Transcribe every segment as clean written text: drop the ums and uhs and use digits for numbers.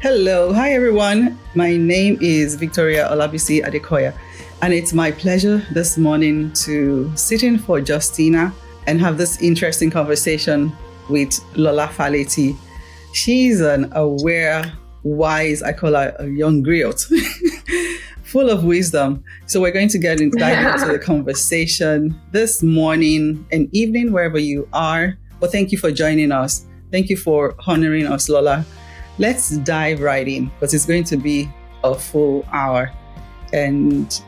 Hello, hi everyone. My name is Victoria Olabisi Adekoya, and it's my pleasure this morning to sit in for Justina and have this interesting conversation with Lola Faleti. She's an aware, wise, I call her a young griot, full of wisdom. So we're going to dive into the conversation this morning and evening, wherever you are. But thank you for joining us. Thank you for honoring us, Lola. Let's dive right in because it's going to be a full hour. And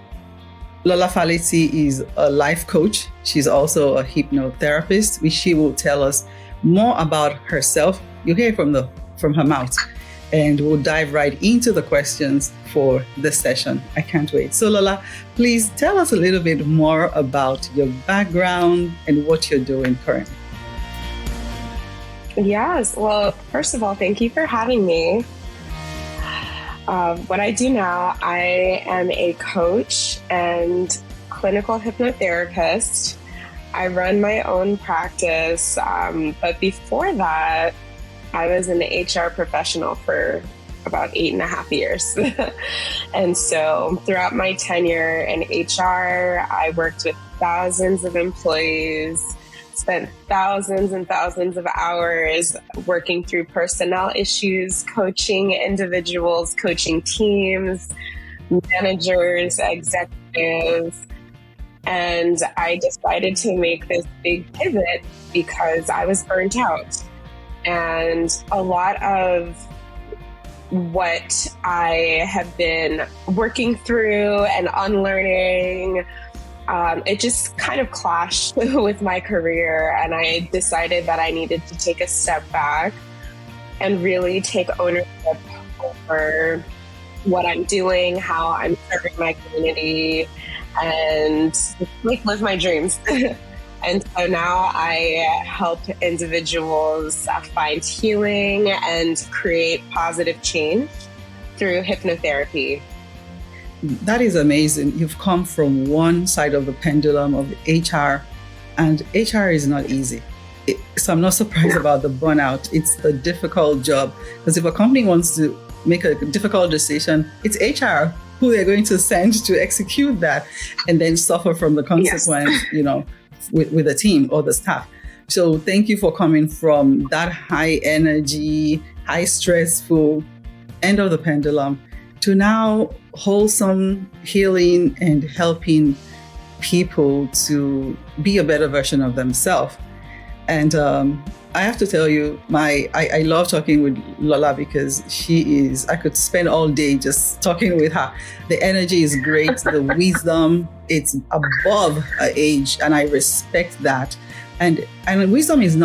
Lola Faleti is a life coach. She's also a hypnotherapist, which she will tell us more about herself. You'll hear from her mouth. And we'll dive right into the questions for this session. I can't wait. So Lola, please tell us a little bit more about your background and what you're doing currently. Yes. Well, first of all, thank you for having me. What I do now, I am a coach and clinical hypnotherapist. I run my own practice. But before that, I was an HR professional for about 8.5 years. And so throughout my tenure in HR, I worked with thousands of employees, spent thousands and thousands of hours working through personnel issues, coaching individuals, coaching teams, managers, executives. And I decided to make this big pivot because I was burnt out. And a lot of what I have been working through and unlearning, it just kind of clashed with my career, and I decided that I needed to take a step back and really take ownership over what I'm doing, how I'm serving my community, and live my dreams. And so now I help individuals find healing and create positive change through hypnotherapy. That is amazing. You've come from one side of the pendulum of HR, and HR is not easy. So I'm not surprised about the burnout. It's a difficult job because if a company wants to make a difficult decision, it's HR who they're going to send to execute that and then suffer from the consequence, yes. With the team or the staff. So thank you for coming from that high energy, high stressful end of the pendulum to now wholesome healing and helping people to be a better version of themselves. And I have to tell you, I love talking with Lola because I could spend all day just talking with her. The energy is great, the wisdom, it's above her age, and I respect that. And wisdom does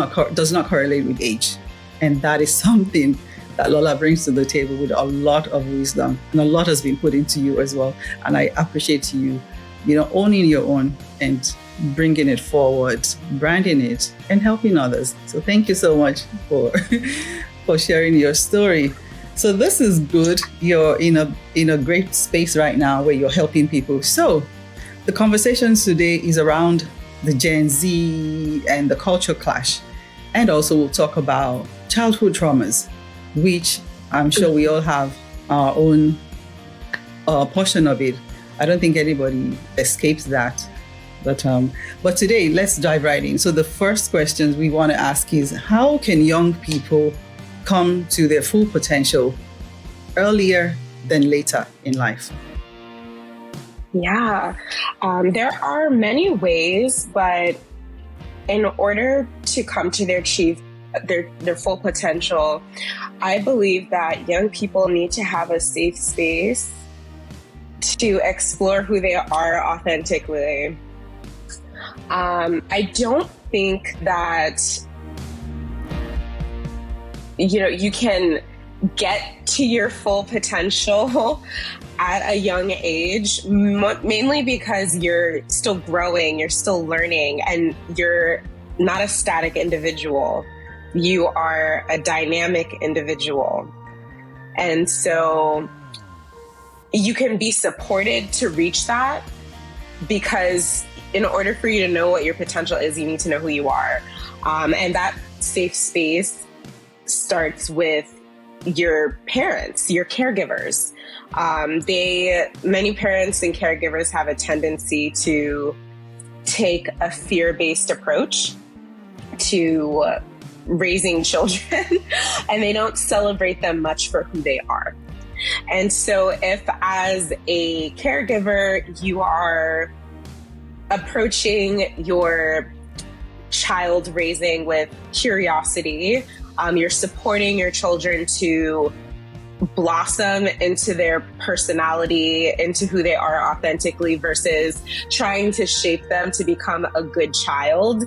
not correlate with age. And that is something that Lola brings to the table with a lot of wisdom, and a lot has been put into you as well. And I appreciate you, owning your own and bringing it forward, branding it, and helping others. So thank you so much for sharing your story. So this is good. You're in a great space right now where you're helping people. So the conversation today is around the Gen Z and the culture clash. And also we'll talk about childhood traumas, which I'm sure we all have our own portion of it. I don't think anybody escapes that. But today, let's dive right in. So the first questions we want to ask is, how can young people come to their full potential earlier than later in life? Yeah, there are many ways, but in order to come to their full potential, I believe that young people need to have a safe space to explore who they are authentically. I don't think that, you can get to your full potential at a young age, mainly because you're still growing, you're still learning, and you're not a static individual. You are a dynamic individual. And so you can be supported to reach that, because in order for you to know what your potential is, you need to know who you are. And that safe space starts with your parents, your caregivers. Many parents and caregivers have a tendency to take a fear-based approach to raising children, and they don't celebrate them much for who they are. And so if as a caregiver, you are approaching your child raising with curiosity, you're supporting your children to blossom into their personality, into who they are authentically, versus trying to shape them to become a good child,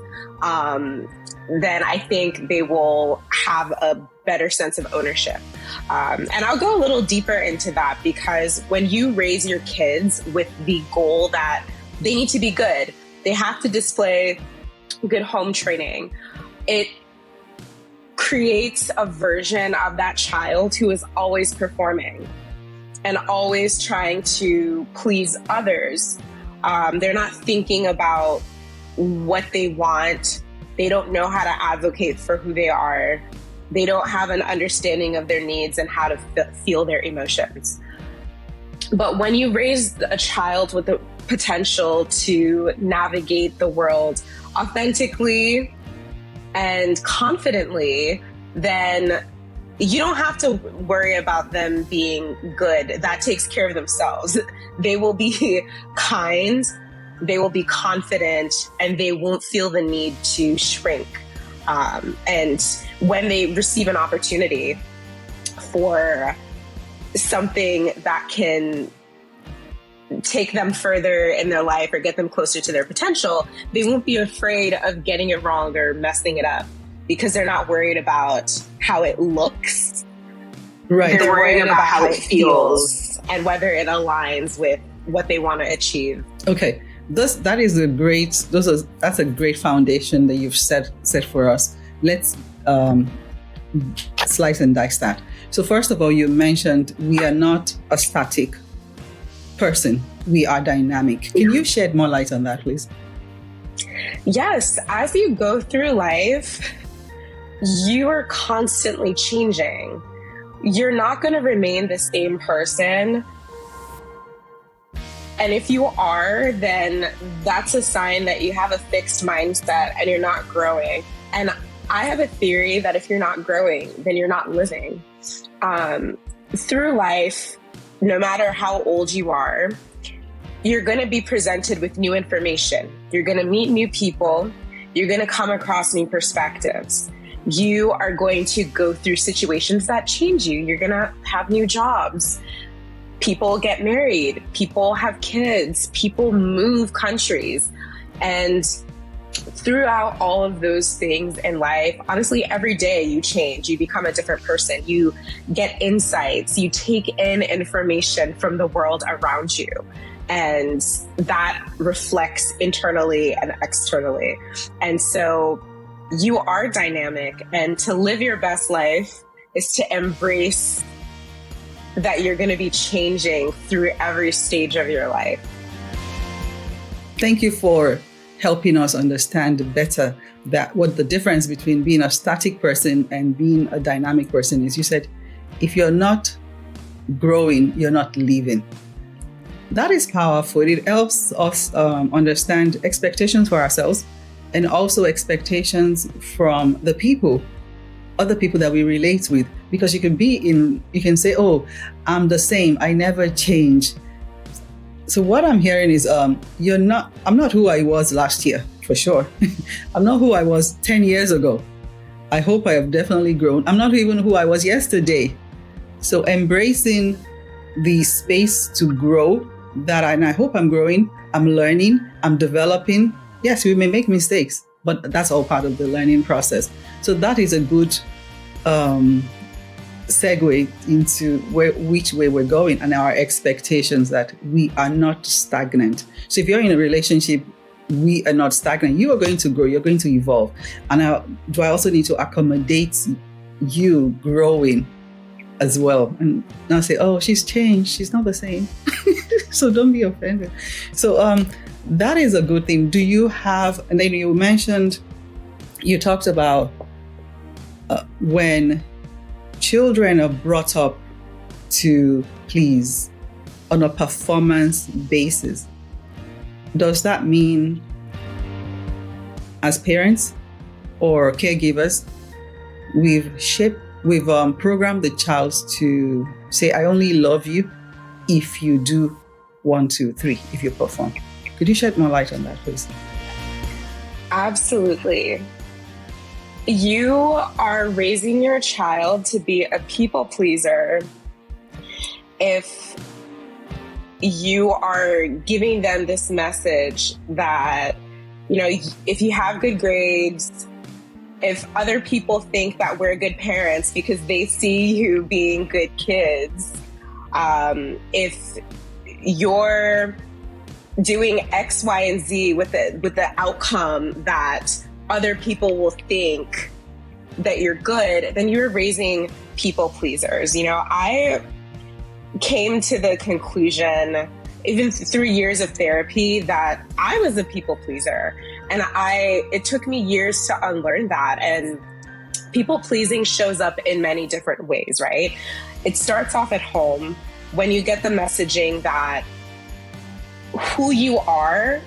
then I think they will have a better sense of ownership. And I'll go a little deeper into that, because when you raise your kids with the goal that they need to be good, they have to display good home training, it creates a version of that child who is always performing and always trying to please others. They're not thinking about what they want. They don't know how to advocate for who they are. They don't have an understanding of their needs and how to feel their emotions. But when you raise a child with the potential to navigate the world authentically and confidently, then you don't have to worry about them being good. That takes care of themselves. They will be kind, they will be confident, and they won't feel the need to shrink. And when they receive an opportunity for something that can take them further in their life or get them closer to their potential, they won't be afraid of getting it wrong or messing it up, because they're not worried about how it looks. Right. They're worried about how it feels and whether it aligns with what they want to achieve. Okay. That's a great foundation that you've set for us. Let's slice and dice that. So first of all, you mentioned we are not a static person. We are dynamic. Can you shed more light on that, please? Yes. As you go through life, you are constantly changing. You're not going to remain the same person. And if you are, then that's a sign that you have a fixed mindset and you're not growing. And I have a theory that if you're not growing, then you're not living. Through life, no matter how old you are, you're going to be presented with new information. You're going to meet new people. You're going to come across new perspectives. You are going to go through situations that change you. You're going to have new jobs. People get married, people have kids, people move countries. And throughout all of those things in life, honestly, every day you change, you become a different person, you get insights, you take in information from the world around you. And that reflects internally and externally. And so you are dynamic, and to live your best life is to embrace that you're going to be changing through every stage of your life. Thank you for helping us understand better that what the difference between being a static person and being a dynamic person is. You said, if you're not growing, you're not living. That is powerful. It helps us understand expectations for ourselves and also expectations from the other people that we relate with, because you can say, oh, I'm the same, I never change. So what I'm hearing is, I'm not who I was last year, for sure. I'm not who I was 10 years ago. I hope I have definitely grown. I'm not even who I was yesterday. So embracing the space to grow, and I hope I'm growing, I'm learning, I'm developing. Yes, we may make mistakes, but that's all part of the learning process. So that is a good segue into which way we're going and our expectations, that we are not stagnant. So if you're in a relationship, we are not stagnant. You are going to grow, you're going to evolve. And do I also need to accommodate you growing as well, and not say, oh, she's changed, she's not the same. So don't be offended. So that is a good thing. Do you have, and then you talked about when children are brought up to please on a performance basis, does that mean as parents or caregivers, we've programmed the child to say, I only love you if you do 1, 2, 3, if you perform? Could you shed more light on that, please? Absolutely. You are raising your child to be a people pleaser if you are giving them this message that, if you have good grades, if other people think that we're good parents because they see you being good kids, if you're doing X, Y, and Z with the outcome that other people will think that you're good, then you're raising people pleasers. I came to the conclusion, even through years of therapy, that I was a people pleaser. And it took me years to unlearn that. And people pleasing shows up in many different ways, right? It starts off at home when you get the messaging that who you are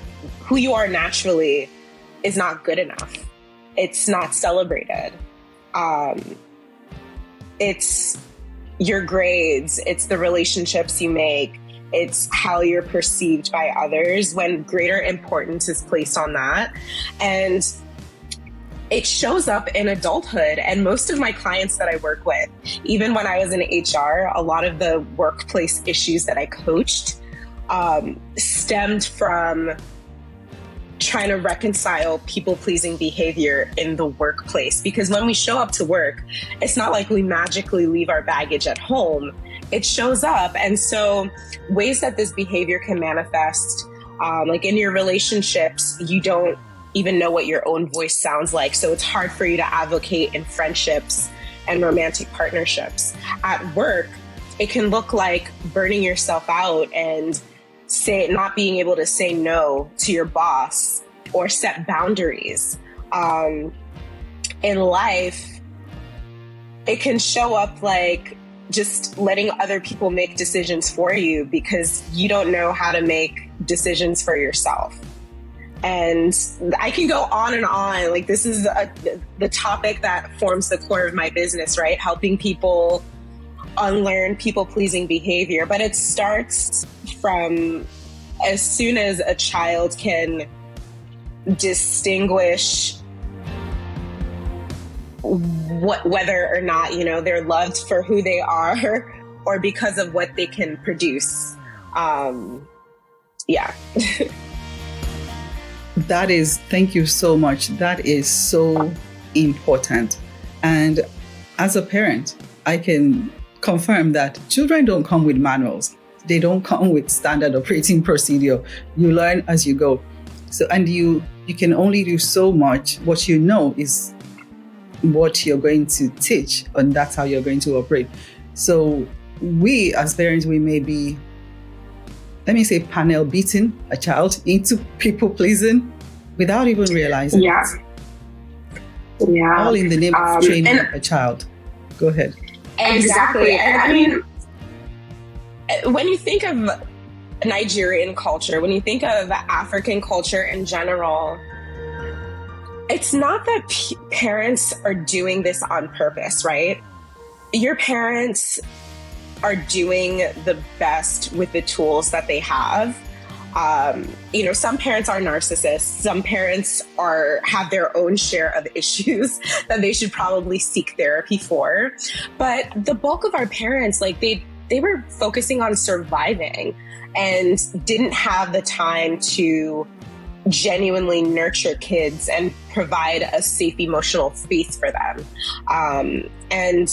naturally is not good enough. It's not celebrated. It's your grades, it's the relationships you make, it's how you're perceived by others, when greater importance is placed on that. And it shows up in adulthood. And most of my clients that I work with, even when I was in HR, a lot of the workplace issues that I coached stemmed from trying to reconcile people-pleasing behavior in the workplace. Because when we show up to work, it's not like we magically leave our baggage at home. It shows up. And so ways that this behavior can manifest, like in your relationships, you don't even know what your own voice sounds like. So it's hard for you to advocate in friendships and romantic partnerships. At work, it can look like burning yourself out and not being able to say no to your boss or set boundaries. In life, it can show up like just letting other people make decisions for you because you don't know how to make decisions for yourself. And I can go on and on. Like, this is the topic that forms the core of my business, right? Helping people unlearn people-pleasing behavior. But it starts from as soon as a child can distinguish whether or not, they're loved for who they are or because of what they can produce. Yeah. Thank you so much. That is so important. And as a parent, I can confirm that children don't come with manuals. They don't come with standard operating procedure. You learn as you go. So, and you can only do so much. What you know is what you're going to teach, and that's how you're going to operate. So we as parents, we may be, let me say, panel beating a child into people pleasing without even realizing it. Yeah. All in the name of training a child. Go ahead. Exactly. And I mean, when you think of Nigerian culture, when you think of African culture in general, it's not that parents are doing this on purpose, right? Your parents are doing the best with the tools that they have. Some parents are narcissists. Some parents have their own share of issues that they should probably seek therapy for. But the bulk of our parents, they were focusing on surviving and didn't have the time to genuinely nurture kids and provide a safe emotional space for them. And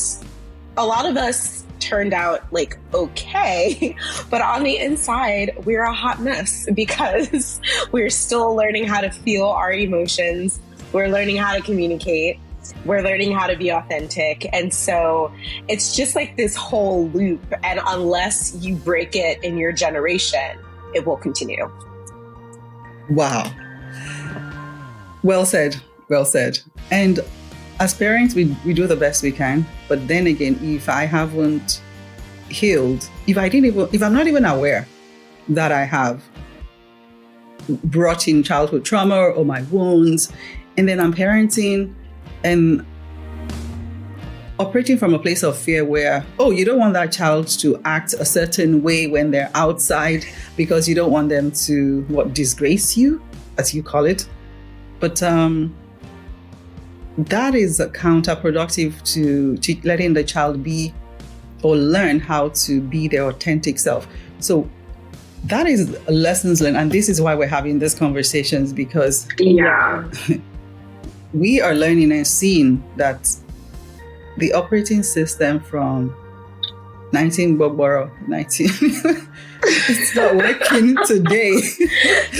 a lot of us turned out okay, but on the inside, we're a hot mess because we're still learning how to feel our emotions. We're learning how to communicate. We're learning how to be authentic. And so it's just like this whole loop. And unless you break it in your generation, it will continue. Wow. Well said. Well said. And as parents, we do the best we can. But then again, if I haven't healed, if I'm not even aware that I have brought in childhood trauma or my wounds, and then I'm parenting and operating from a place of fear where, you don't want that child to act a certain way when they're outside because you don't want them to, disgrace you, as you call it. But that is counterproductive to letting the child be or learn how to be their authentic self. So that is lessons learned. And this is why we're having these conversations, because we are learning and seeing that the operating system from 19 it's not working today.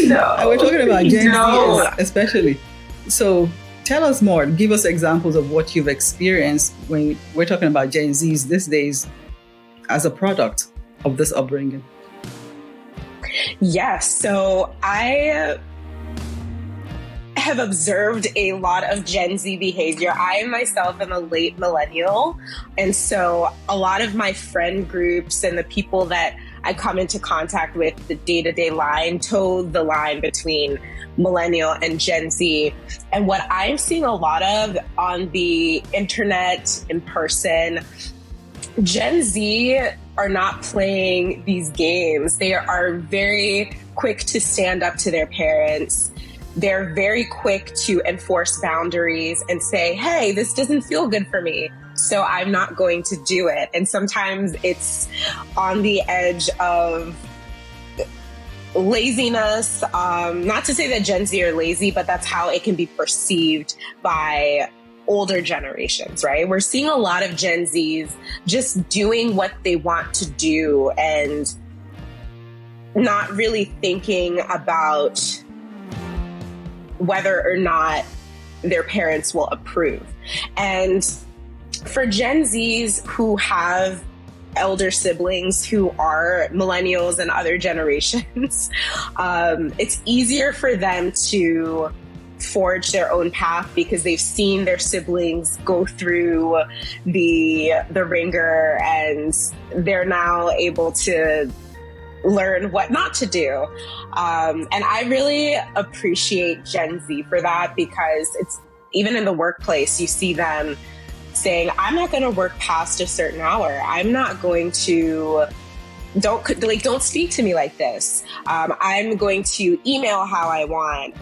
No. And we're talking about Gen Z especially. So tell us more. Give us examples of what you've experienced when we're talking about Gen Zs these days as a product of this upbringing. Yes. So I have observed a lot of Gen Z behavior. I myself am a late millennial. And so a lot of my friend groups and the people that I come into contact with, the day-to-day line, toe the line between millennial and Gen Z. And what I'm seeing a lot of on the internet, in person, Gen Z are not playing these games. They are very quick to stand up to their parents. They're very quick to enforce boundaries and say, hey, this doesn't feel good for me, so I'm not going to do it. And sometimes it's on the edge of laziness. Not to say that Gen Z are lazy, but that's how it can be perceived by older generations, right? We're seeing a lot of Gen Zs just doing what they want to do and not really thinking about whether or not their parents will approve. And for Gen Zs who have elder siblings who are millennials and other generations, it's easier for them to forge their own path because they've seen their siblings go through the ringer, and they're now able to learn what not to do. And I really appreciate Gen Z for that, because it's even in the workplace, you see them saying, I'm not going to work past a certain hour. I'm not going to, don't speak to me like this. I'm going to email how I want.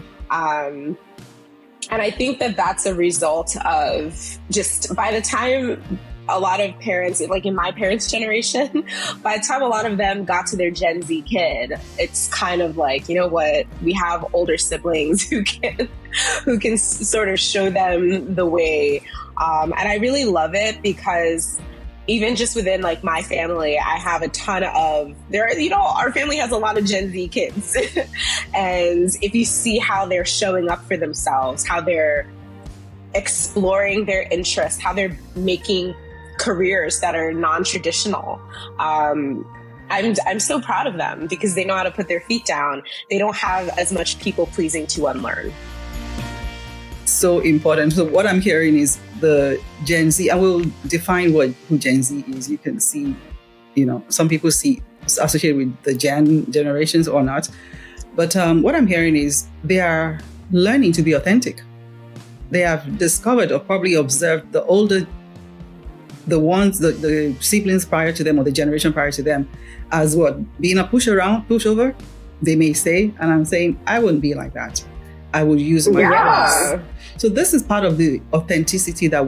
And I think that that's a result of just, by the time a lot of parents, like in my parents' generation, by the time a lot of them got to their Gen Z kid, it's kind of like, you know what, we have older siblings who can sort of show them the way. And I really love it, because even just within like my family, I have a ton of our family has a lot of Gen Z kids. And if you see how they're showing up for themselves, how they're exploring their interests, how they're making careers that are non-traditional, I'm so proud of them, because they know how to put their feet down. They don't have as much people pleasing to unlearn. So important. So what I'm hearing is the Gen Z, I will define who Gen Z is. You can see, some people see associated with the generations or not. But what I'm hearing is they are learning to be authentic. They have discovered or probably observed the siblings prior to them or the generation prior to them as being a pushover, they may say. And I'm saying, I wouldn't be like that. I would use my voice. So this is part of the authenticity that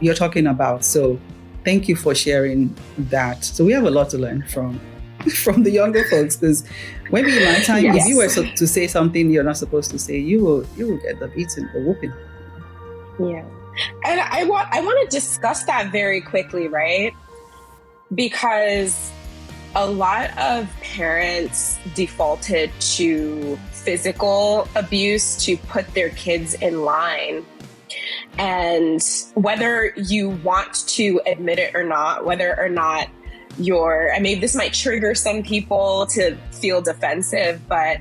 you're talking about. So thank you for sharing that. So we have a lot to learn from the younger folks, because maybe in my time, if you were to say something you're not supposed to say, you will get the beating, the whooping. Yeah. And I want to discuss that very quickly, right? Because a lot of parents defaulted to physical abuse to put their kids in line. And whether you want to admit it or not, whether or not this might trigger some people to feel defensive, but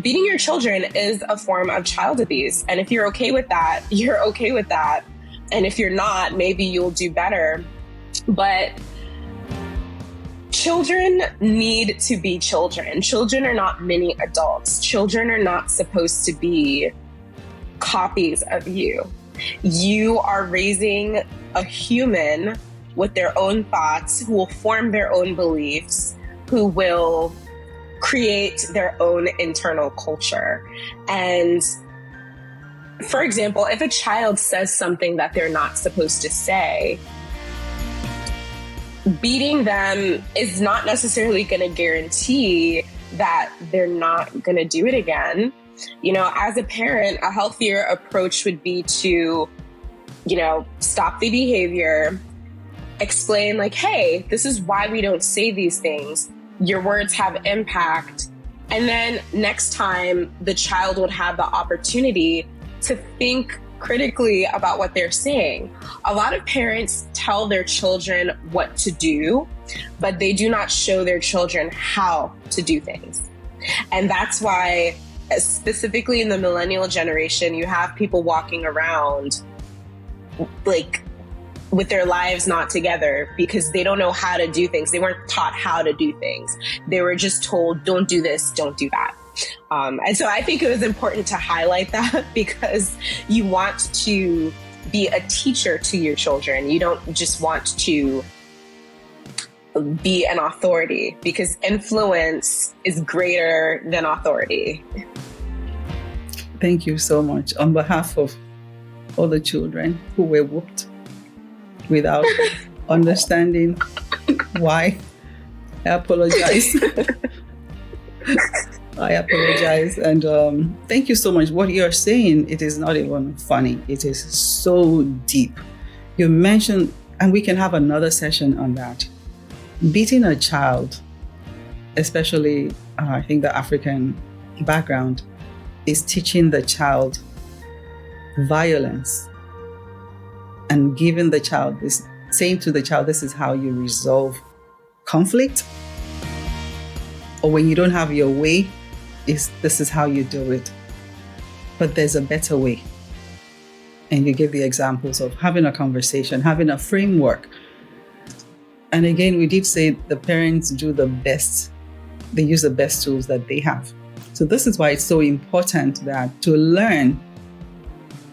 beating your children is a form of child abuse. And if you're okay with that, you're okay with that. And if you're not, maybe you'll do better. But children need to be children. Children are not mini adults. Children are not supposed to be copies of you. You are raising a human with their own thoughts, who will form their own beliefs, who will create their own internal culture. And for example, if a child says something that they're not supposed to say, beating them is not necessarily going to guarantee that they're not going to do it again. You know, as a parent, a healthier approach would be to, you know, stop the behavior, explain like, hey, this is why we don't say these things. Your words have impact. And then next time the child would have the opportunity to think critically about what they're saying. A lot of parents tell their children what to do, but they do not show their children how to do things. And that's why, specifically in the millennial generation, you have people walking around like with their lives not together because they don't know how to do things. They weren't taught how to do things. They were just told, don't do this, don't do that. And so I think it was important to highlight that because you want to be a teacher to your children. You don't just want to be an authority, because influence is greater than authority. Thank you so much. On behalf of all the children who were whooped without understanding why, I apologize. I apologize. And thank you so much. What you're saying, it is not even funny. It is so deep. You mentioned, and we can have another session on that. Beating a child, especially I think the African background, is teaching the child violence and giving the child this, saying to the child, this is how you resolve conflict. Or when you don't have your way, this is how you do it. But there's a better way. And you give the examples of having a conversation, having a framework. And again, we did say the parents do the best. They use the best tools that they have. So this is why it's so important that to learn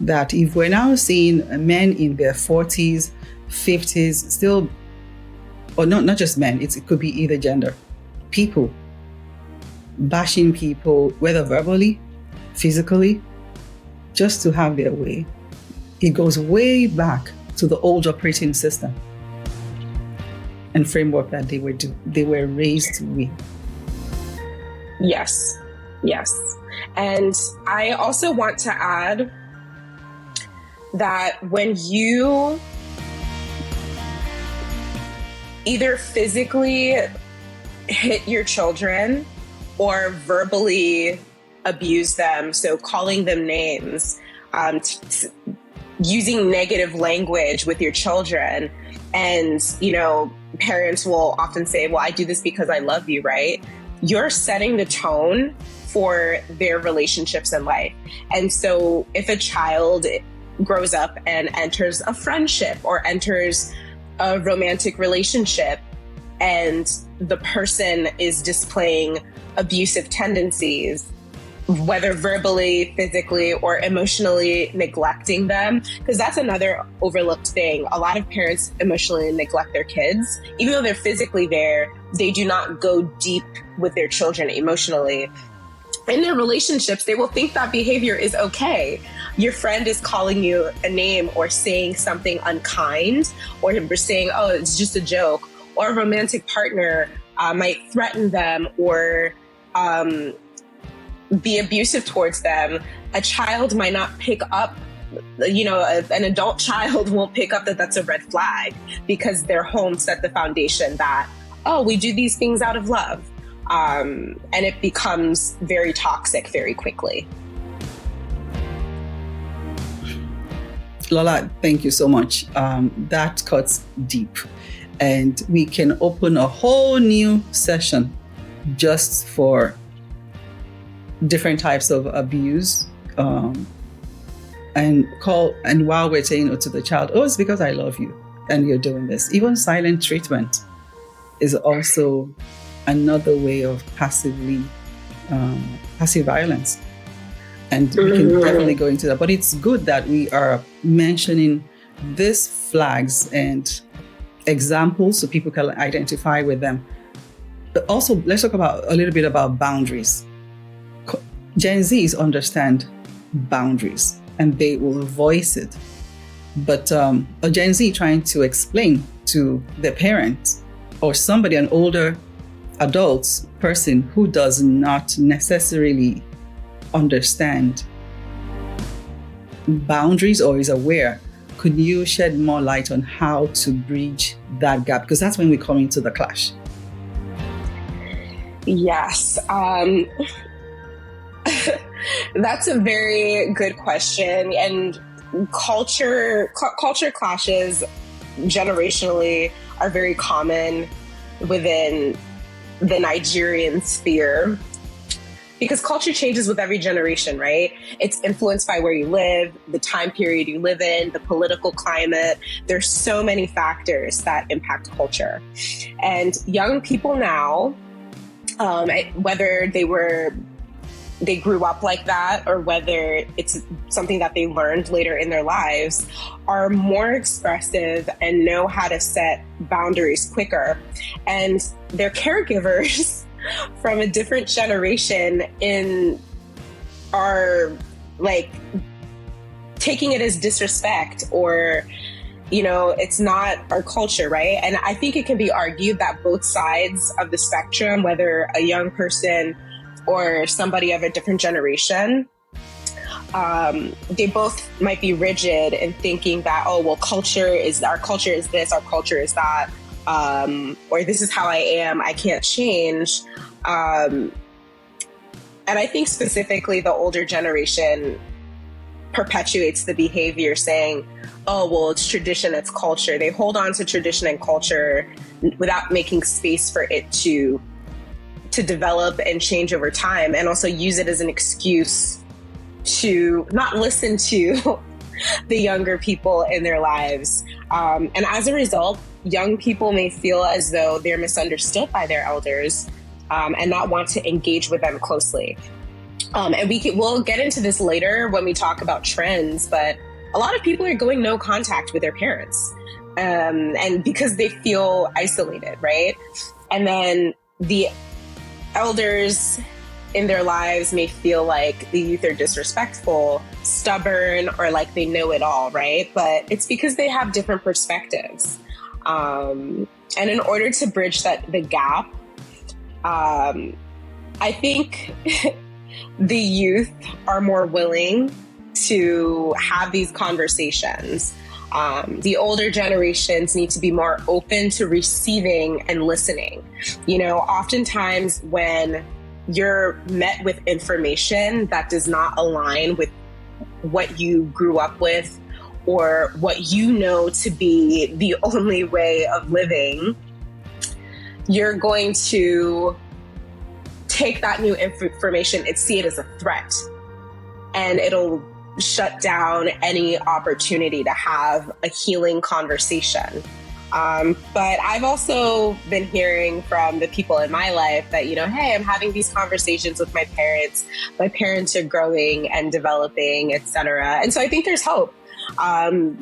that if we're now seeing men in their 40s, 50s, still, or not just men, it could be either gender, people bashing people, whether verbally, physically, just to have their way. It goes way back to the old operating system and framework that they were raised with. Yes. And I also want to add that when you either physically hit your children or verbally abuse them, so calling them names, using negative language with your children, and, you know, parents will often say, well, I do this because I love you, right? You're setting the tone for their relationships in life. And so if a child grows up and enters a friendship or enters a romantic relationship and the person is displaying abusive tendencies, whether verbally, physically, or emotionally neglecting them, because that's another overlooked thing. A lot of parents emotionally neglect their kids. Even though they're physically there, they do not go deep with their children emotionally. In their relationships, they will think that behavior is okay. Your friend is calling you a name or saying something unkind, or saying, oh, it's just a joke. Or a romantic partner might threaten them or be abusive towards them. A child might not pick up, you know, an adult child won't pick up that that's a red flag because their home set the foundation that, oh, we do these things out of love. And it becomes very toxic very quickly. Lola, thank you so much. That cuts deep. And we can open a whole new session just for different types of abuse, and while we're saying to the child, oh, it's because I love you and you're doing this. Even silent treatment is also another way of passive violence. And we can definitely go into that. But it's good that we are mentioning these flags and examples so people can identify with them. But also, let's talk a little bit about boundaries. Gen Zs understand boundaries and they will voice it. But a Gen Z trying to explain to their parents or somebody, an older adult person who does not necessarily understand boundaries or is aware, could you shed more light on how to bridge that gap? Because that's when we come into the clash. Yes. That's a very good question. And culture clashes generationally are very common within the Nigerian sphere, because culture changes with every generation, right? It's influenced by where you live, the time period you live in, the political climate. There's so many factors that impact culture. And young people now, whether they grew up like that or whether it's something that they learned later in their lives, are more expressive and know how to set boundaries quicker. And their caregivers from a different generation are like taking it as disrespect, or it's not our culture, right? And I think it can be argued that both sides of the spectrum, whether a young person or somebody of a different generation, they both might be rigid in thinking that, oh, well, our culture is this, our culture is that, or this is how I am, I can't change. And I think specifically the older generation perpetuates the behavior saying, oh, well, it's tradition, it's culture. They hold on to tradition and culture without making space for it to develop and change over time, and also use it as an excuse to not listen to the younger people in their lives. And as a result, young people may feel as though they're misunderstood by their elders, and not want to engage with them closely. And we'll get into this later when we talk about trends, but a lot of people are going no contact with their parents, and because they feel isolated, right? And then the elders in their lives may feel like the youth are disrespectful, stubborn, or like they know it all, right? But it's because they have different perspectives. And in order to bridge the gap, I think the youth are more willing to have these conversations. The older generations need to be more open to receiving and listening. Oftentimes when you're met with information that does not align with what you grew up with or what you know to be the only way of living, you're going to take that new information and see it as a threat. And it'll shut down any opportunity to have a healing conversation. But I've also been hearing from the people in my life that, hey, I'm having these conversations with my parents. My parents are growing and developing, etc. And so I think there's hope.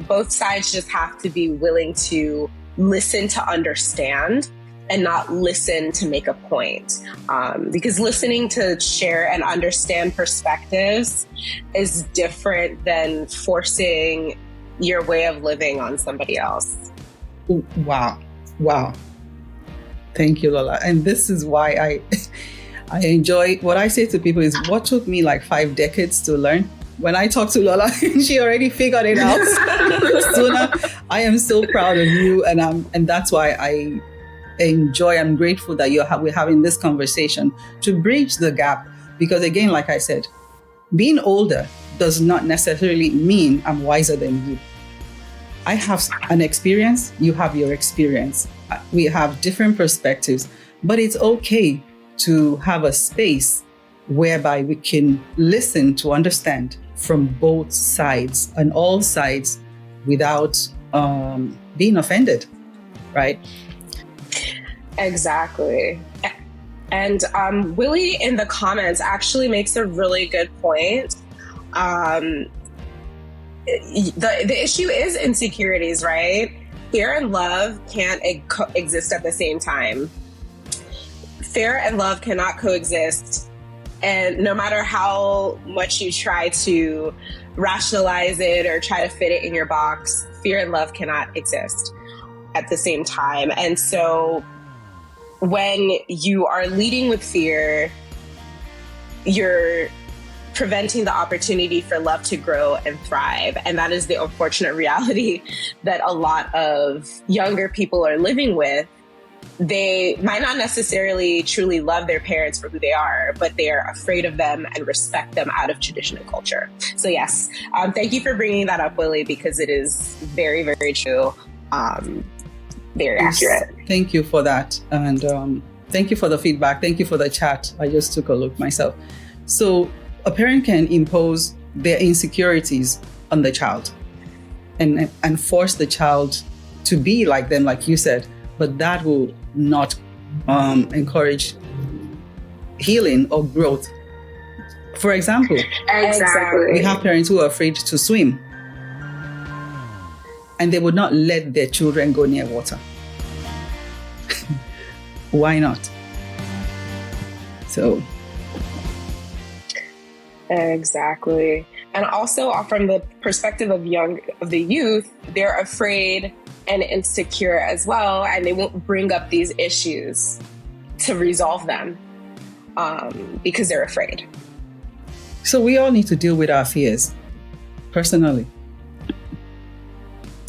Both sides just have to be willing to listen to understand and not listen to make a point. Because listening to share and understand perspectives is different than forcing your way of living on somebody else. Wow. Thank you, Lola. And this is why I enjoy what I say to people is what took me like 5 decades to learn. When I talk to Lola, she already figured it out sooner. I am so proud of you, and that's why I'm grateful that we're having this conversation to bridge the gap. Because again, like I said, being older does not necessarily mean I'm wiser than you. I have an experience, you have your experience. We have different perspectives, but it's okay to have a space whereby we can listen to understand from both sides and all sides without being offended, right? Exactly. And Willie in the comments actually makes a really good point. The issue is insecurities, right? Fear and love can't exist at the same time. Fear and love cannot coexist. And no matter how much you try to rationalize it or try to fit it in your box, fear and love cannot exist at the same time. And so when you are leading with fear, you're preventing the opportunity for love to grow and thrive. And that is the unfortunate reality that a lot of younger people are living with. They might not necessarily truly love their parents for who they are, but they are afraid of them and respect them out of traditional culture. So yes, thank you for bringing that up, Willie, because it is very, very true. Very accurate. Thank you for that. And thank you for the feedback. Thank you for the chat. I just took a look myself. So a parent can impose their insecurities on the child and force the child to be like them, like you said, but that will not encourage healing or growth. For example, we have parents who are afraid to swim, and they would not let their children go near water. Why not? So. Exactly. And also from the perspective of the youth, they're afraid and insecure as well, and they won't bring up these issues to resolve them because they're afraid. So we all need to deal with our fears personally.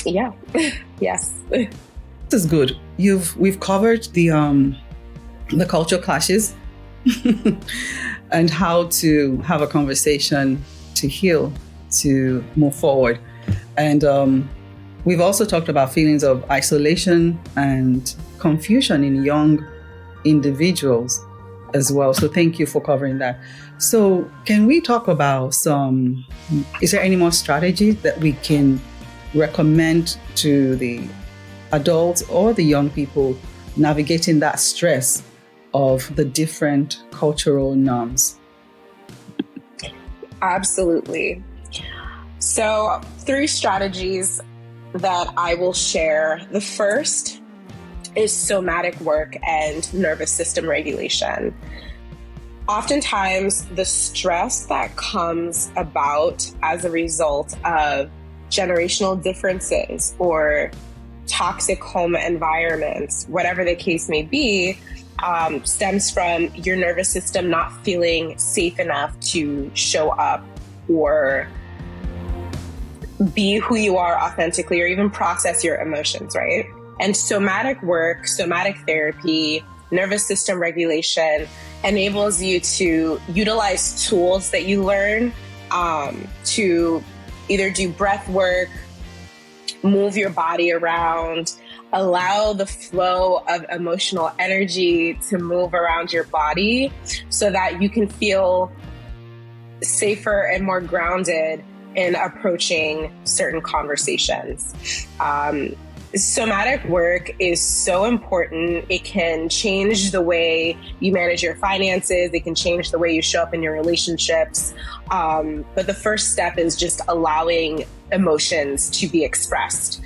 Yeah. Yes. This is good. We've covered the culture clashes and how to have a conversation to heal, to move forward. And we've also talked about feelings of isolation and confusion in young individuals as well. So thank you for covering that. So can we talk about is there any more strategies that we can recommend to the adults or the young people navigating that stress of the different cultural norms? Absolutely. So 3 strategies that I will share. The first is somatic work and nervous system regulation. Oftentimes, the stress that comes about as a result of generational differences or toxic home environments, whatever the case may be, stems from your nervous system not feeling safe enough to show up or be who you are authentically or even process your emotions, right? And somatic work, somatic therapy, nervous system regulation enables you to utilize tools that you learn to either do breath work, move your body around, allow the flow of emotional energy to move around your body so that you can feel safer and more grounded in approaching certain conversations. Somatic work is so important. It can change the way you manage your finances. It can change the way you show up in your relationships. But the first step is just allowing emotions to be expressed.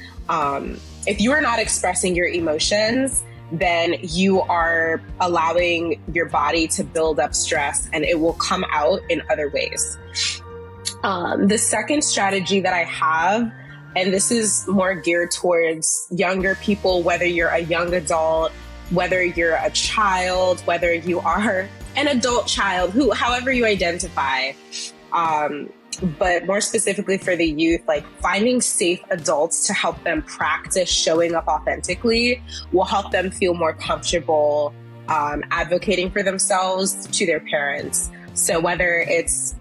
If you are not expressing your emotions, then you are allowing your body to build up stress and it will come out in other ways. The second strategy that I have, and this is more geared towards younger people, whether you're a young adult, whether you're a child, whether you are an adult child, however you identify, but more specifically for the youth, like finding safe adults to help them practice showing up authentically will help them feel more comfortable advocating for themselves to their parents. So whether it's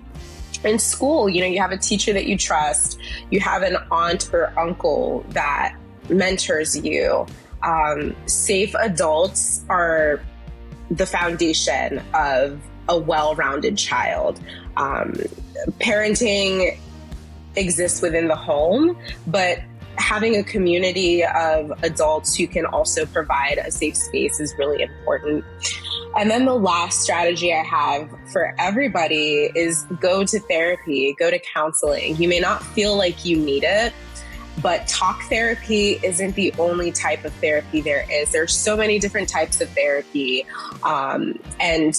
in school, you have a teacher that you trust, you have an aunt or uncle that mentors you. Safe adults are the foundation of a well-rounded child. Parenting exists within the home, but having a community of adults who can also provide a safe space is really important. And then the last strategy I have for everybody is go to therapy, go to counseling. You may not feel like you need it, but talk therapy isn't the only type of therapy there is. There's so many different types of therapy. And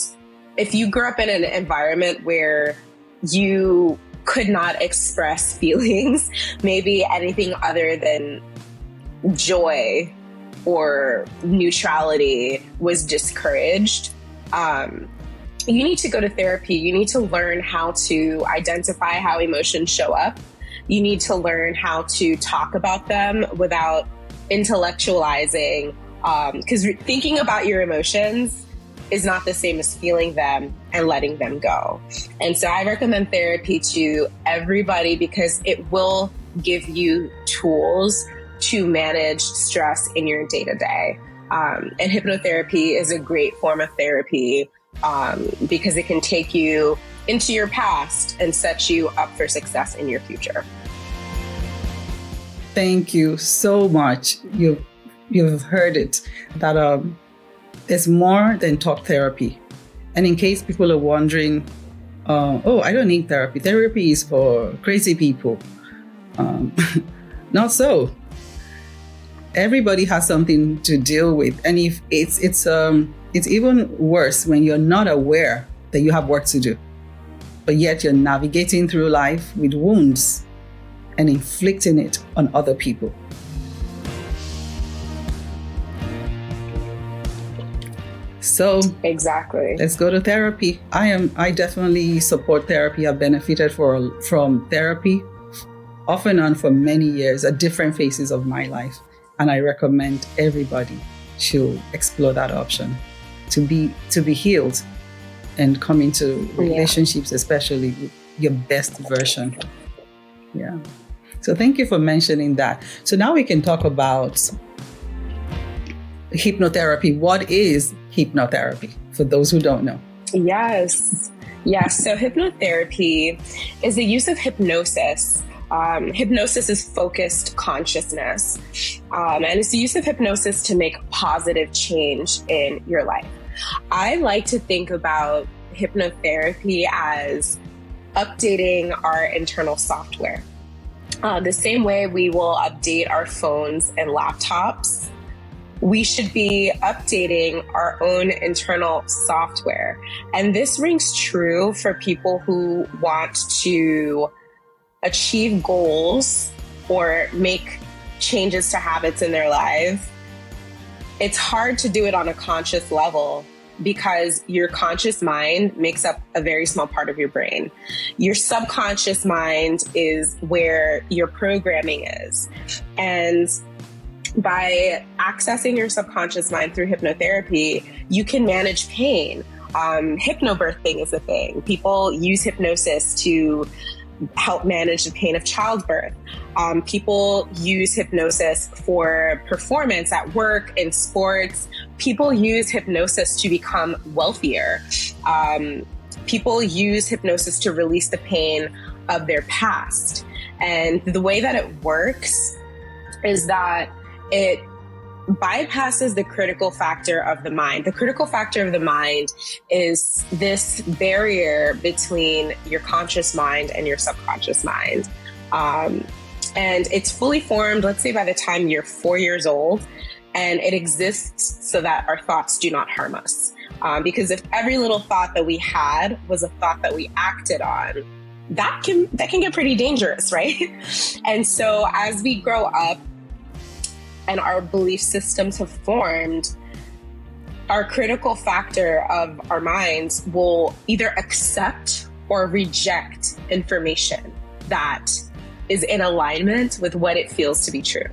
if you grew up in an environment where you could not express feelings, maybe anything other than joy or neutrality was discouraged, you need to go to therapy. You need to learn how to identify how emotions show up. You need to learn how to talk about them without intellectualizing, because thinking about your emotions is not the same as feeling them and letting them go. And so I recommend therapy to everybody because it will give you tools to manage stress in your day-to-day. And hypnotherapy is a great form of therapy because it can take you into your past and set you up for success in your future. Thank you so much. You've heard it, that there's more than talk therapy. And in case people are wondering, I don't need therapy. Therapy is for crazy people. Not so. Everybody has something to deal with. And if it's even worse when you're not aware that you have work to do, but yet you're navigating through life with wounds and inflicting it on other people. So exactly, let's go to therapy. I definitely support therapy. I've benefited from therapy off and on for many years at different phases of my life. And I recommend everybody to explore that option, to be healed and come into relationships, especially with your best version. Yeah. So thank you for mentioning that. So now we can talk about hypnotherapy. What is hypnotherapy for those who don't know? Yes. So hypnotherapy is the use of hypnosis. Hypnosis is focused consciousness. And it's the use of hypnosis to make positive change in your life. I like to think about hypnotherapy as updating our internal software. The same way we will update our phones and laptops, we should be updating our own internal software. And this rings true for people who want to achieve goals or make changes to habits in their lives. It's hard to do it on a conscious level because your conscious mind makes up a very small part of your brain. Your subconscious mind is where your programming is. And by accessing your subconscious mind through hypnotherapy, you can manage pain. Hypnobirthing is a thing. People use hypnosis to help manage the pain of childbirth. People use hypnosis for performance at work, in sports. People use hypnosis to become wealthier. People use hypnosis to release the pain of their past. And the way that it works is that it bypasses the critical factor of the mind. The critical factor of the mind is this barrier between your conscious mind and your subconscious mind. And it's fully formed, let's say by the time you're 4 years old, and it exists so that our thoughts do not harm us. Because if every little thought that we had was a thought that we acted on, that can get pretty dangerous, right? And so as we grow up, and our belief systems have formed, our critical factor of our minds will either accept or reject information that is in alignment with what it feels to be true.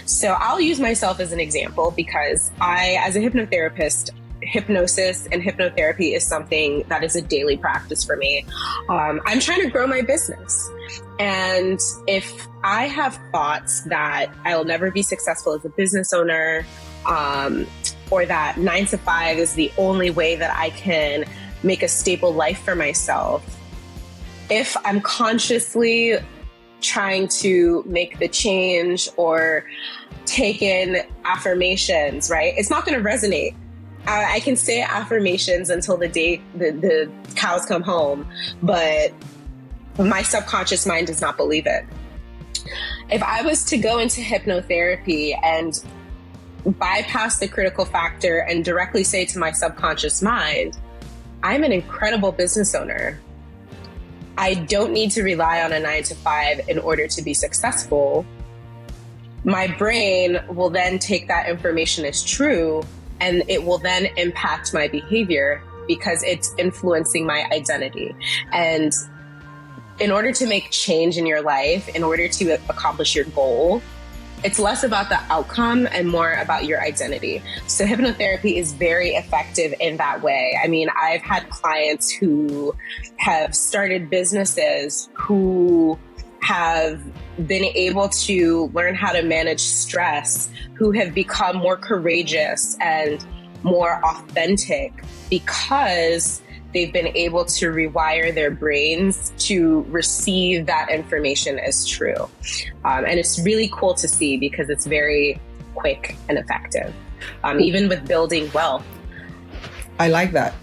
So I'll use myself as an example because I, as a hypnotherapist, hypnosis and hypnotherapy is something that is a daily practice for me. I'm trying to grow my business. And if I have thoughts that I'll never be successful as a business owner, or that 9 to 5 is the only way that I can make a stable life for myself, if I'm consciously trying to make the change or take in affirmations, right? It's not going to resonate. I can say affirmations until the day the cows come home, but my subconscious mind does not believe it. If I was to go into hypnotherapy and bypass the critical factor and directly say to my subconscious mind, I'm an incredible business owner. I don't need to rely on a 9-to-5 in order to be successful. My brain will then take that information as true, and it will then impact my behavior because it's influencing my identity. And in order to make change in your life, in order to accomplish your goal, it's less about the outcome and more about your identity. So hypnotherapy is very effective in that way. I mean, I've had clients who have started businesses, who have been able to learn how to manage stress, who have become more courageous and more authentic because they've been able to rewire their brains to receive that information as true. And it's really cool to see because it's very quick and effective, even with building wealth. I like that.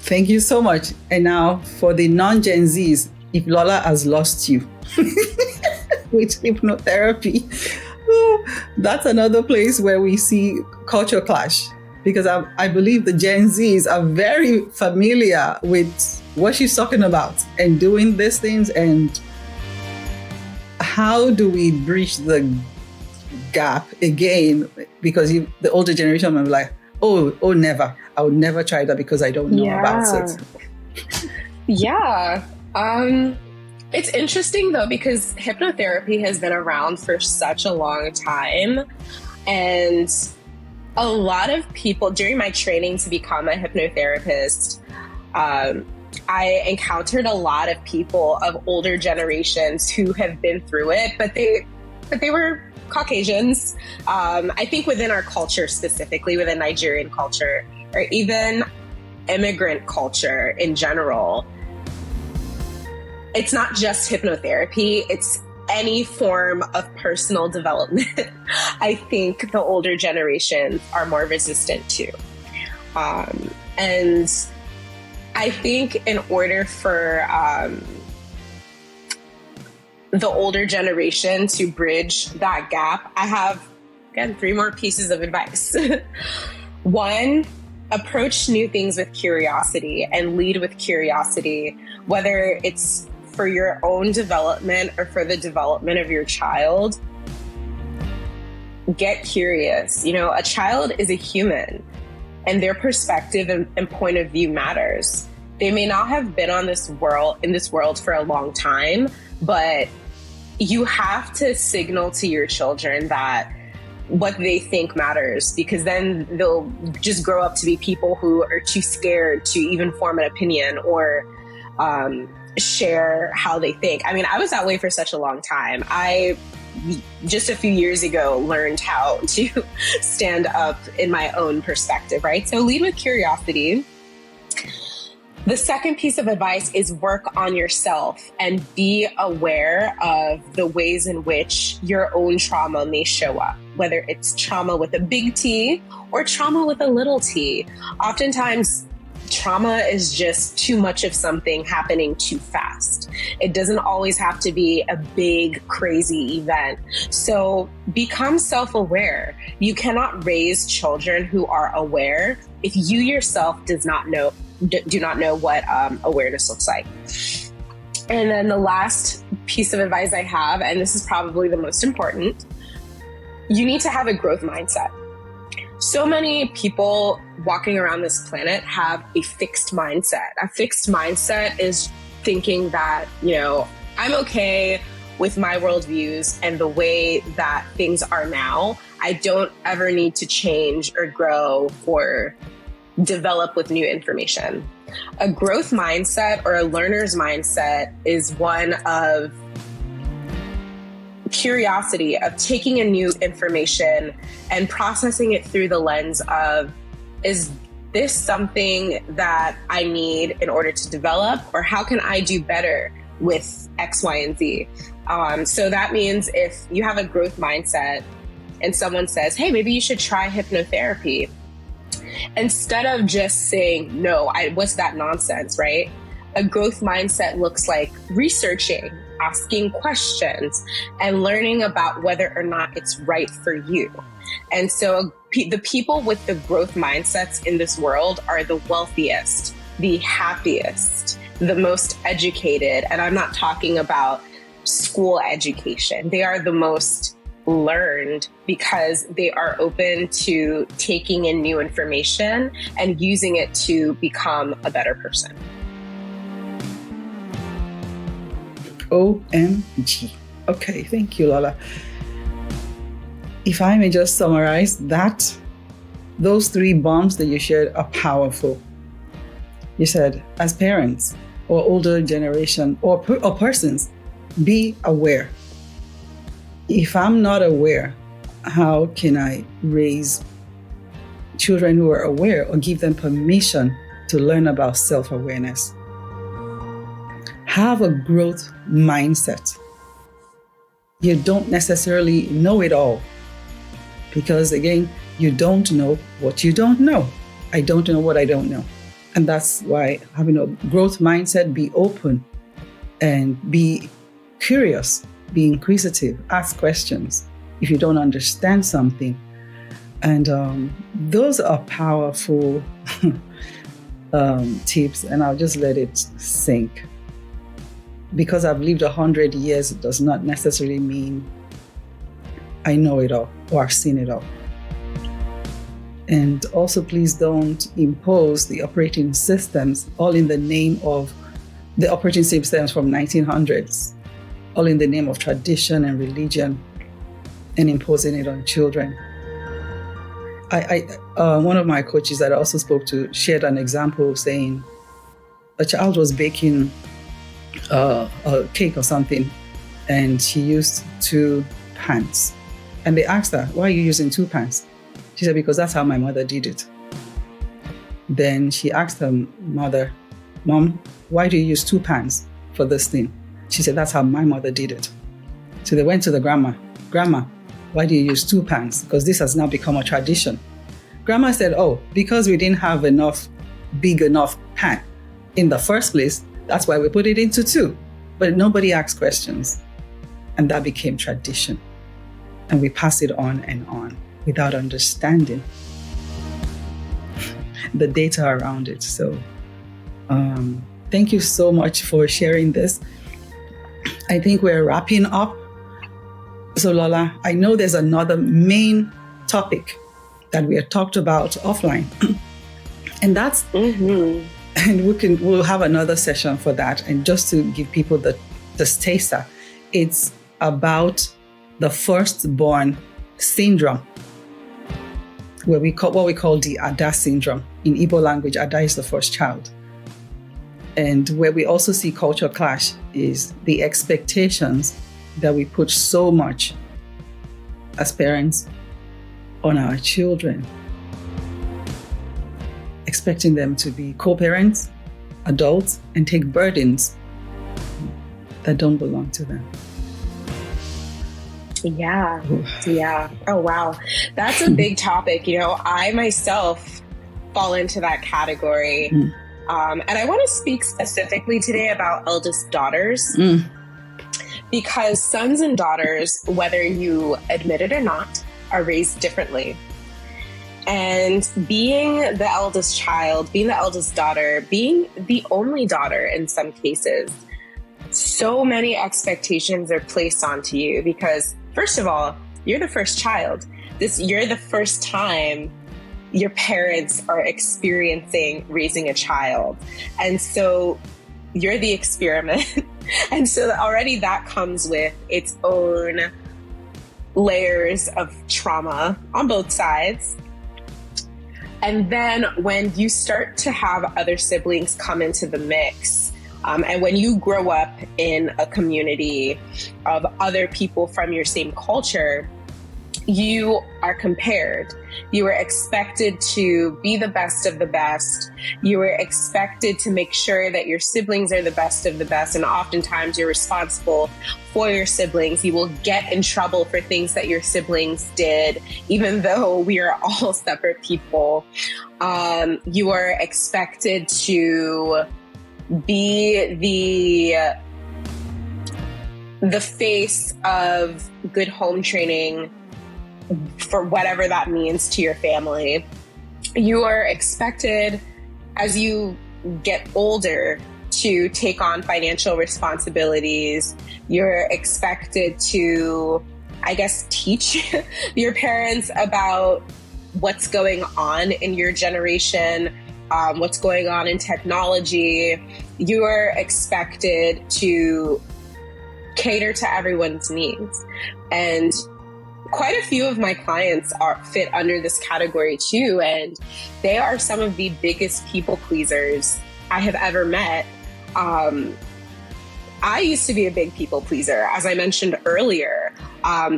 Thank you so much. And now for the non-Gen Zs, if Lola has lost you with hypnotherapy, that's another place where we see culture clash. Because I believe the Gen Zs are very familiar with what she's talking about and doing these things. And how do we bridge the gap again? Because the older generation will be like, oh, never. I would never try that because I don't know about it. Yeah. It's interesting, though, because hypnotherapy has been around for such a long time. And a lot of people, during my training to become a hypnotherapist, I encountered a lot of people of older generations who have been through it, but they were Caucasians. I think within our culture, specifically within Nigerian culture, or even immigrant culture in general, it's not just hypnotherapy, it's any form of personal development. I think the older generations are more resistant to. And I think in order for the older generation to bridge that gap, I have, again, 3 more pieces of advice. 1, approach new things with curiosity and lead with curiosity, whether it's for your own development or for the development of your child. Get curious. You know, a child is a human and their perspective and point of view matters. They may not have been in this world for a long time, but you have to signal to your children that what they think matters, because then they'll just grow up to be people who are too scared to even form an opinion or share how they think. I mean, I was that way for such a long time. I just a few years ago learned how to stand up in my own perspective, right? So lead with curiosity. The second piece of advice is work on yourself and be aware of the ways in which your own trauma may show up, whether it's trauma with a big T or trauma with a little t. Oftentimes, trauma is just too much of something happening too fast. It doesn't always have to be a big, crazy event. So become self-aware. You cannot raise children who are aware if you yourself do not know what awareness looks like. And then the last piece of advice I have, and this is probably the most important, you need to have a growth mindset. So many people walking around this planet have a fixed mindset. A fixed mindset is thinking that, I'm okay with my worldviews and the way that things are now. I don't ever need to change or grow or develop with new information. A growth mindset or a learner's mindset is one of curiosity, of taking in new information and processing it through the lens of, is this something that I need in order to develop, or how can I do better with X, Y, and Z? So that means if you have a growth mindset and someone says, hey, maybe you should try hypnotherapy, instead of just saying, no, what's that nonsense, right? A growth mindset looks like researching, asking questions, and learning about whether or not it's right for you. And so the people with the growth mindsets in this world are the wealthiest, the happiest, the most educated. And I'm not talking about school education. They are the most learned because they are open to taking in new information and using it to become a better person. OMG. Okay, thank you, Lola. If I may just summarize that, those 3 bombs that you shared are powerful. You said, as parents or older generation or persons, be aware. If I'm not aware, how can I raise children who are aware or give them permission to learn about self-awareness? Have a growth mindset. You don't necessarily know it all because, again, you don't know what you don't know. I don't know what I don't know. And that's why having a growth mindset, be open and be curious, be inquisitive, ask questions if you don't understand something. And those are powerful tips, and I'll just let it sink. Because I've lived 100 years, it does not necessarily mean I know it all or I've seen it all. And also, please don't impose the operating systems all in the name of the operating systems from 1900s, all in the name of tradition and religion, and imposing it on children. One of my coaches that I also spoke to shared an example saying a child was baking a cake or something, and she used 2 pans. And they asked her, why are you using 2 pans? She said, because that's how my mother did it. Then she asked her mother, Mom, why do you use 2 pans for this thing? She said, that's how my mother did it. So they went to the grandma. Grandma, why do you use 2 pans? Because this has now become a tradition. Grandma said, oh, because we didn't have big enough pan in the first place. That's why we put it into 2. But nobody asked questions. And that became tradition. And we pass it on and on without understanding the data around it. So thank you so much for sharing this. I think we're wrapping up. So Lola, I know there's another main topic that we had talked about offline. And that's... Mm-hmm. And we'll have another session for that. And just to give people the taster, it's about the firstborn syndrome, what we call the Ada syndrome. In Igbo language, Ada is the first child. And where we also see culture clash is the expectations that we put so much as parents on our children, expecting them to be co-parents, adults, and take burdens that don't belong to them. Yeah. Yeah. Oh, wow. That's a big topic. I myself fall into that category. And I want to speak specifically today about eldest daughters, because sons and daughters, whether you admit it or not, are raised differently. And being the eldest child, being the eldest daughter, being the only daughter in some cases, so many expectations are placed onto you because, first of all, you're the first child. You're the first time your parents are experiencing raising a child. And so you're the experiment. And so already that comes with its own layers of trauma on both sides. And then when you start to have other siblings come into the mix, and when you grow up in a community of other people from your same culture, you are compared. You are expected to be the best of the best. You are expected to make sure that your siblings are the best of the best. And oftentimes you're responsible for your siblings. You will get in trouble for things that your siblings did, even though we are all separate people. You are expected to be the face of good home training for whatever that means to your family. You are expected, as you get older, to take on financial responsibilities. You're expected to, I guess, teach your parents about what's going on in your generation, what's going on in technology. You are expected to cater to everyone's needs. And quite a few of my clients fit under this category too, and they are some of the biggest people pleasers I have ever met. I used to be a big people pleaser, as I mentioned earlier,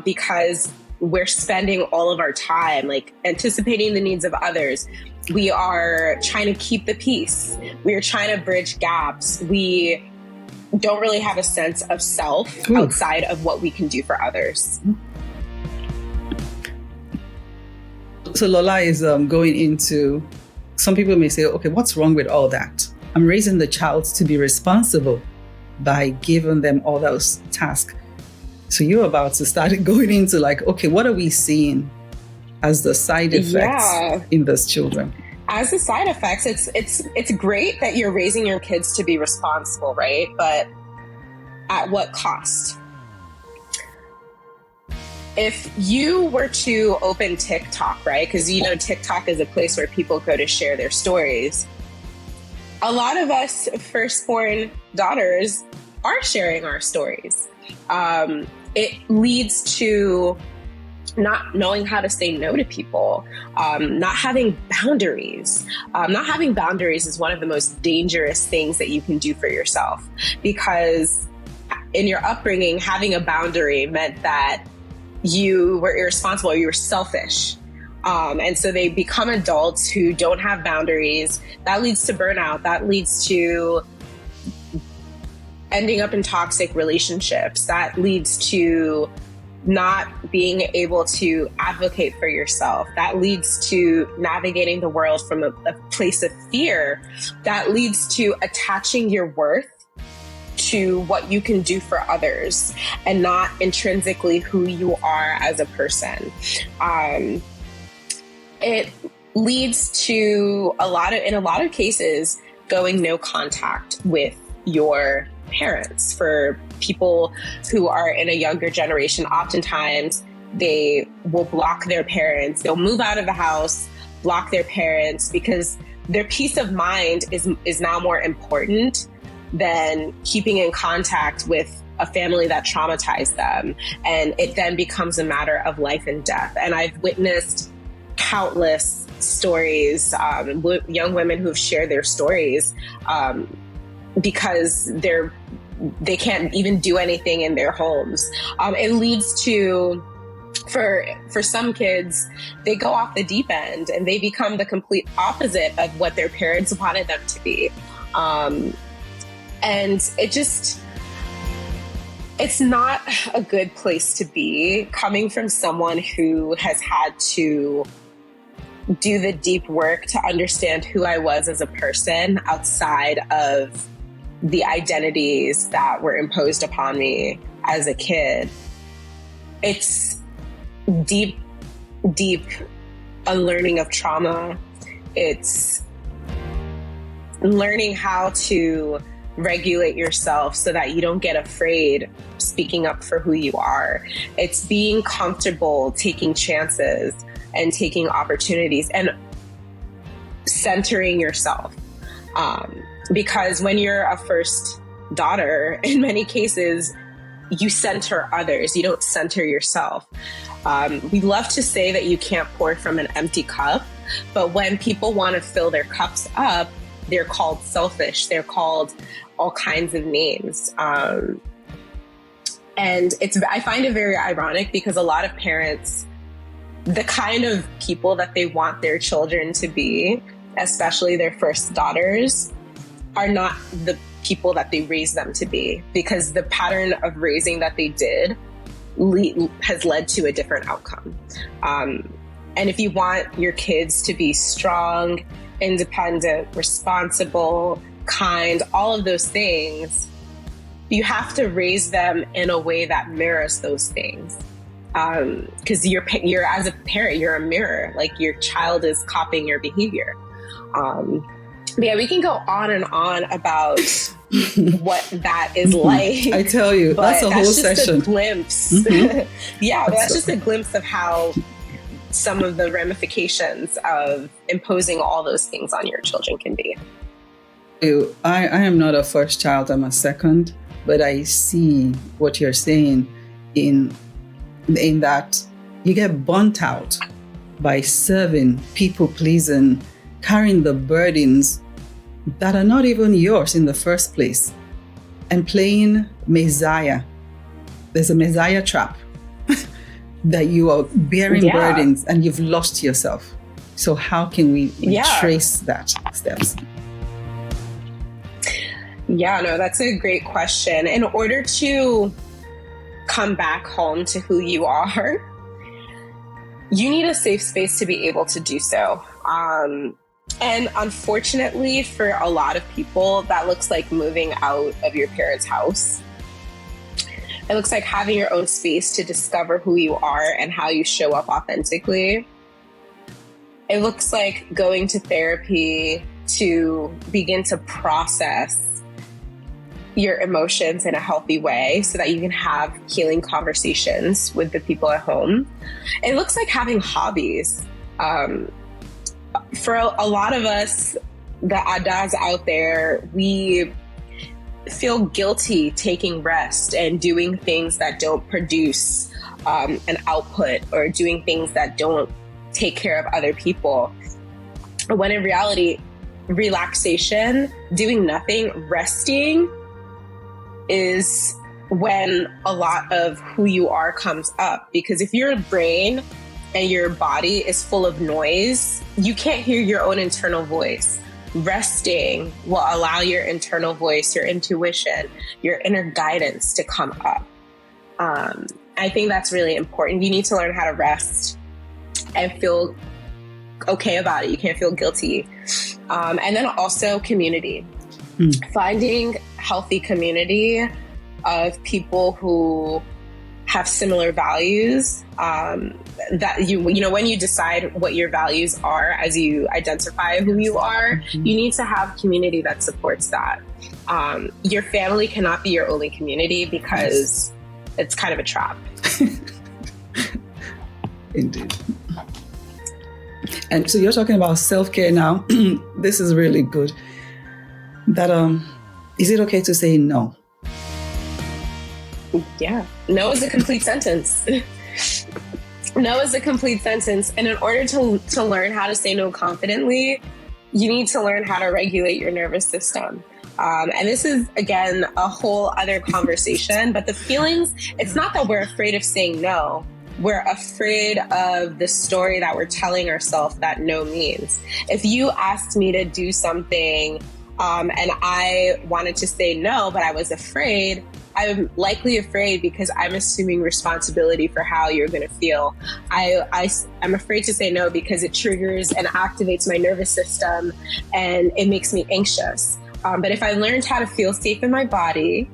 because we're spending all of our time like anticipating the needs of others. We are trying to keep the peace. We are trying to bridge gaps. We don't really have a sense of self outside of what we can do for others. So Lola is going into, some people may say, okay, what's wrong with all that? I'm raising the child to be responsible by giving them all those tasks. So you're about to start going into like, okay, what are we seeing as the side effects in those children? As the side effects, it's great that you're raising your kids to be responsible, right? But at what cost? If you were to open TikTok, right? Because you know TikTok is a place where people go to share their stories. A lot of us firstborn daughters are sharing our stories. It leads to not knowing how to say no to people, not having boundaries. Not having boundaries is one of the most dangerous things that you can do for yourself, because in your upbringing, having a boundary meant that you were irresponsible, or you were selfish. And so they become adults who don't have boundaries. That leads to burnout. That leads to ending up in toxic relationships. That leads to not being able to advocate for yourself. That leads to navigating the world from a place of fear. That leads to attaching your worth to what you can do for others and not intrinsically who you are as a person. It leads to in a lot of cases, going no contact with your parents. For people who are in a younger generation, oftentimes they will block their parents. They'll move out of the house, block their parents, because their peace of mind is now more important than keeping in contact with a family that traumatized them. And it then becomes a matter of life and death. And I've witnessed countless stories, young women who've shared their stories because they can't even do anything in their homes. It leads to, for some kids, they go off the deep end and they become the complete opposite of what their parents wanted them to be. And it's not a good place to be, coming from someone who has had to do the deep work to understand who I was as a person outside of the identities that were imposed upon me as a kid. It's deep, deep unlearning of trauma. It's learning how to regulate yourself so that you don't get afraid speaking up for who you are. It's being comfortable taking chances and taking opportunities and centering yourself. Because when you're a first daughter, in many cases, you center others. You don't center yourself. We love to say that you can't pour from an empty cup, but when people want to fill their cups up, they're called selfish. They're called all kinds of names. And I find it very ironic because a lot of parents the kind of people that they want their children to be, especially their first daughters, are not the people that they raised them to be, because the pattern of raising that they did has led to a different outcome. And if you want your kids to be strong, independent, responsible, kind, all of those things, you have to raise them in a way that mirrors those things. Because you're as a parent, you're a mirror. Like, your child is copying your behavior. But yeah, we can go on and on about what that is like. I tell you, that's a whole session. That's just a glimpse. Mm-hmm. Yeah, but that's just a glimpse of how some of the ramifications of imposing all those things on your children can be. I am not a first child, I'm a second, but I see what you're saying in that you get burnt out by serving, people pleasing, carrying the burdens that are not even yours in the first place, and playing Messiah. There's a Messiah trap that you are bearing burdens and you've lost yourself. So how can we trace that steps? Yeah, no, that's a great question. In order to come back home to who you are, you need a safe space to be able to do so. And unfortunately, for a lot of people, that looks like moving out of your parents' house. It looks like having your own space to discover who you are and how you show up authentically. It looks like going to therapy to begin to process your emotions in a healthy way so that you can have healing conversations with the people at home. It looks like having hobbies. For a lot of us, the adas out there, we feel guilty taking rest and doing things that don't produce an output, or doing things that don't take care of other people. When in reality, relaxation, doing nothing, resting is when a lot of who you are comes up. Because if your brain and your body is full of noise, you can't hear your own internal voice. Resting will allow your internal voice, your intuition, your inner guidance to come up. I think that's really important. You need to learn how to rest and feel okay about it. You can't feel guilty. And then also community. Finding healthy community of people who have similar values, that you know, when you decide what your values are as you identify who you are, you need to have community that supports that. Your family cannot be your only community, because it's kind of a trap. Indeed. And so you're talking about self-care now. This is really good. That is it okay to say no? Yeah. No is a complete sentence. No is a complete sentence. And in order to learn how to say no confidently, you need to learn how to regulate your nervous system. And this is, again, a whole other conversation. But the feelings, it's not that we're afraid of saying no. We're afraid of the story that we're telling ourselves that no means. If you asked me to do something and I wanted to say no, but I was afraid, I'm likely afraid because I'm assuming responsibility for how you're going to feel. I'm afraid to say no because it triggers and activates my nervous system and it makes me anxious. But if I learned how to feel safe in my body,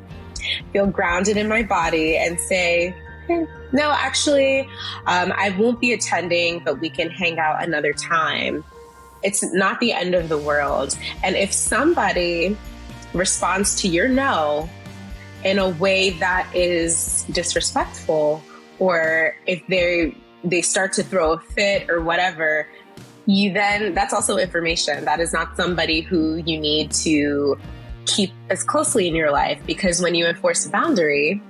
feel grounded in my body, and say, hey, no, actually, I won't be attending, but we can hang out another time. It's not the end of the world. And if somebody responds to your no in a way that is disrespectful, or if they start to throw a fit or whatever, that's also information. That is not somebody who you need to keep as closely in your life, because when you enforce a boundary,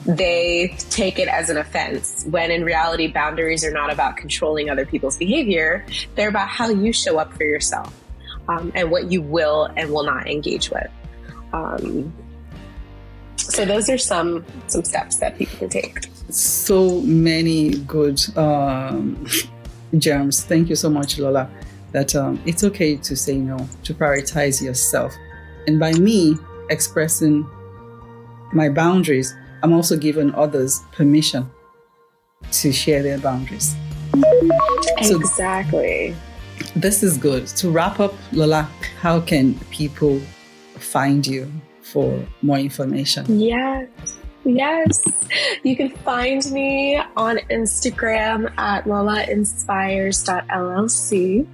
they take it as an offense, when in reality, boundaries are not about controlling other people's behavior. They're about how you show up for yourself, and what you will and will not engage with. So those are some steps that people can take. So many good germs. Thank you so much, Lola, that it's okay to say no, to prioritize yourself. And by me expressing my boundaries, I'm also giving others permission to share their boundaries. Exactly. So this is good. To wrap up, Lola, how can people find you for more information? Yes. You can find me on Instagram at lolainspires.llc.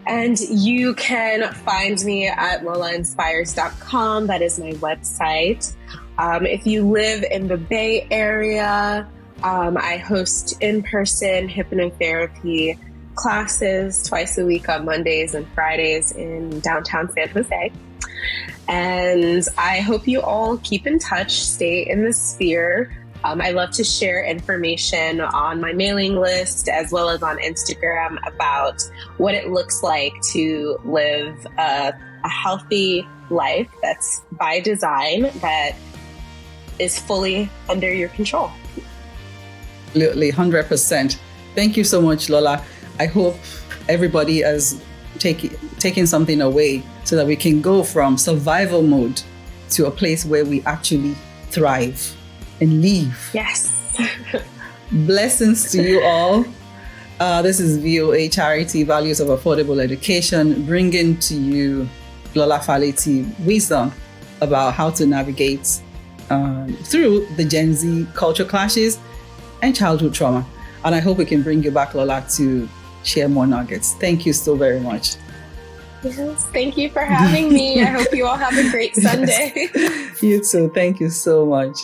And you can find me at lolainspires.com. That is my website. If you live in the Bay Area, I host in-person hypnotherapy classes twice a week on Mondays and Fridays in downtown San Jose. And I hope you all keep in touch, stay in the sphere. I love to share information on my mailing list as well as on Instagram about what it looks like to live a healthy life that's by design, that is fully under your control. Absolutely, 100%. Thank you so much, Lola. I hope everybody has taken something away so that we can go from survival mode to a place where we actually thrive and live. Yes. Blessings to you all. This is VOA Charity Values of Affordable Education, bringing to you Lola Faleti wisdom about how to navigate through the Gen Z culture clashes and childhood trauma. And I hope we can bring you back, Lola, to share more nuggets. Thank you so very much. Yes, thank you for having me. I hope you all have a great Sunday. You too. Thank you so much.